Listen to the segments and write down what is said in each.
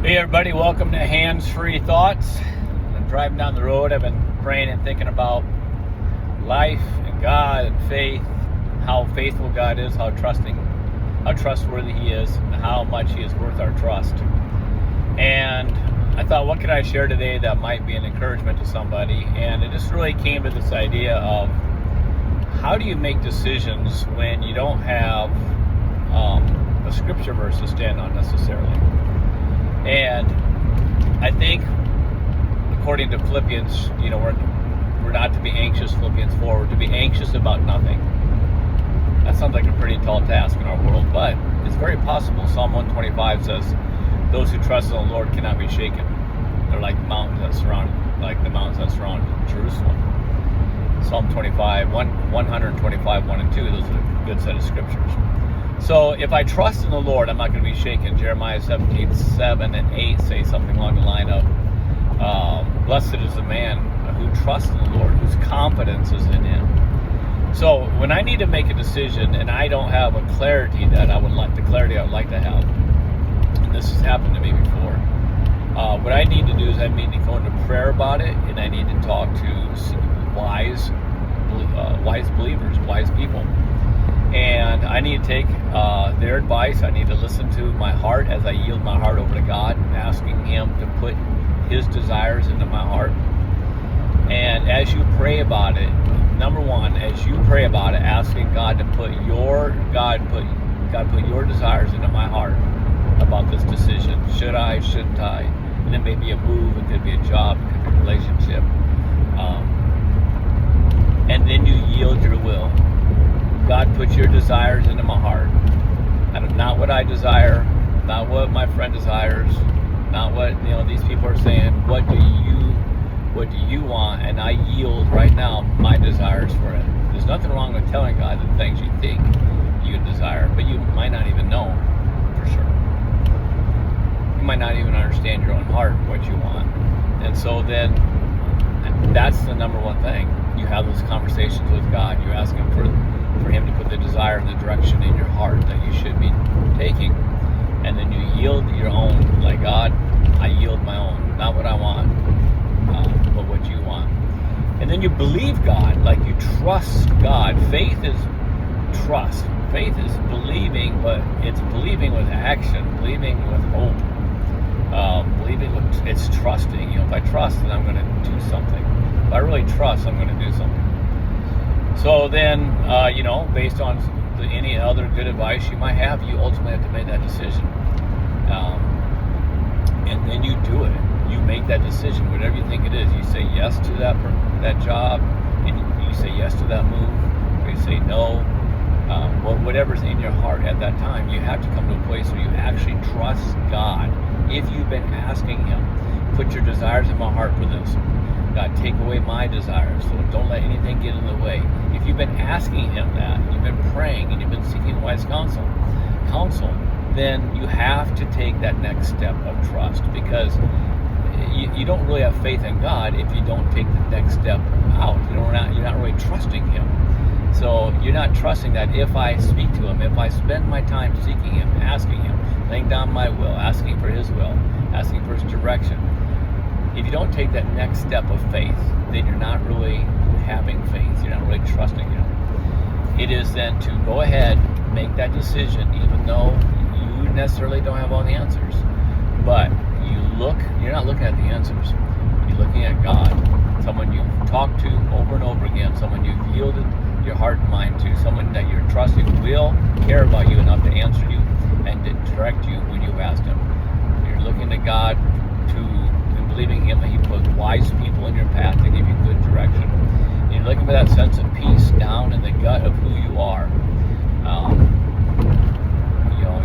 Hey everybody, welcome to Hands-Free Thoughts. I'm driving down the road. I've been praying and thinking about life and God and faith, how faithful God is, how trustworthy He is, and how much He is worth our trust. And I thought, what could I share today that might be an encouragement to somebody? And it just really came to this idea of how do you make decisions when you don't have a scripture verse to stand on necessarily. And I think, according to Philippians, we're not to be anxious, Philippians 4, we're to be anxious about nothing. That sounds like a pretty tall task in our world, but it's very possible. Psalm 125 says, those who trust in the Lord cannot be shaken. They're like the mountains that surround Jerusalem. Psalm 125, 1 and 2, those are a good set of scriptures. So if I trust in the Lord, I'm not going to be shaken. Jeremiah 17, 7 and 8 say something along the line of, blessed is the man who trusts in the Lord, whose confidence is in Him. So when I need to make a decision and I don't have a clarity that I would like to have, and this has happened to me before, what I need to do is I need to go into prayer about it, and I need to talk to wise believers, wise people. And I need to take their advice. I need to listen to my heart as I yield my heart over to God, asking Him to put His desires into my heart. And as you pray about it, number one, as you pray about it, asking God to put your desires into my heart about this decision. Should I? Shouldn't I? And it may be a move. It could be a job. It could be a relationship. And then you yield your will. God, put your desires into my heart. Not what I desire, not what my friend desires, not what these people are saying. What do you want? And I yield right now my desires for it. There's nothing wrong with telling God the things you think you desire, but you might not even know for sure. You might not even understand your own heart what you want. And so then that's the number one thing. You have those conversations with God. You ask Him for Him to put the desire and the direction in your heart that you should be taking. And then you yield your own, like, God, I yield my own, not what I want, but what you want. And then you believe God, like you trust God. Faith is trust. Faith is believing, but it's believing with action, believing with hope, it's trusting. If I trust, then I'm going to do something. If I really trust, I'm going to do something. So then, based on any other good advice you might have, you ultimately have to make that decision. And then you do it. You make that decision, whatever you think it is. You say yes to that job, and you say yes to that move, or you say no. Whatever's in your heart at that time, you have to come to a place where you actually trust God. If you've been asking Him, put your desires in my heart for this. God, take away my desires, so don't let anything get in the way. If you've been asking Him that, you've been praying, and you've been seeking wise counsel, then you have to take that next step of trust, because you don't really have faith in God if you don't take the next step out. You're not really trusting Him. So you're not trusting that if I speak to Him, if I spend my time seeking Him, asking Him, laying down my will, asking for His will, asking for His direction, if you don't take that next step of faith, then you're not really having faith. You're not really trusting Him. It is then to go ahead, make that decision, even though you necessarily don't have all the answers. But you're not looking at the answers. You're looking at God, someone you've talked to over and over again, someone you've yielded your heart and mind to, someone that you're trusting will care about you enough to answer you and to direct you when you've asked Him. You're looking to God and believing Him that He put wise people in your path to give you good direction. And you're looking for that sense of peace down in the gut of who you are.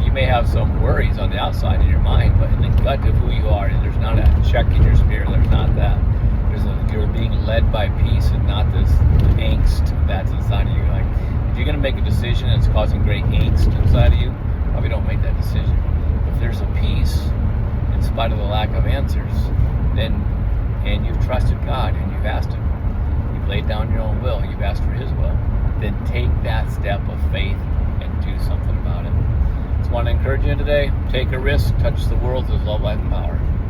You may have some worries on the outside in your mind, but in the gut of who you are, there's not a check in your spirit. There's not that. You're being led by peace and not this angst that's inside of you. Like, if you're going to make a decision that's causing great angst inside of you, probably don't make that decision. If there's a peace in spite of the lack of answers, and you've trusted God and you've asked Him, you've laid down your own will, you've asked for His will, then take that step of faith and do something about it. So want to encourage you today. Take a risk. Touch the world with love, light, and power.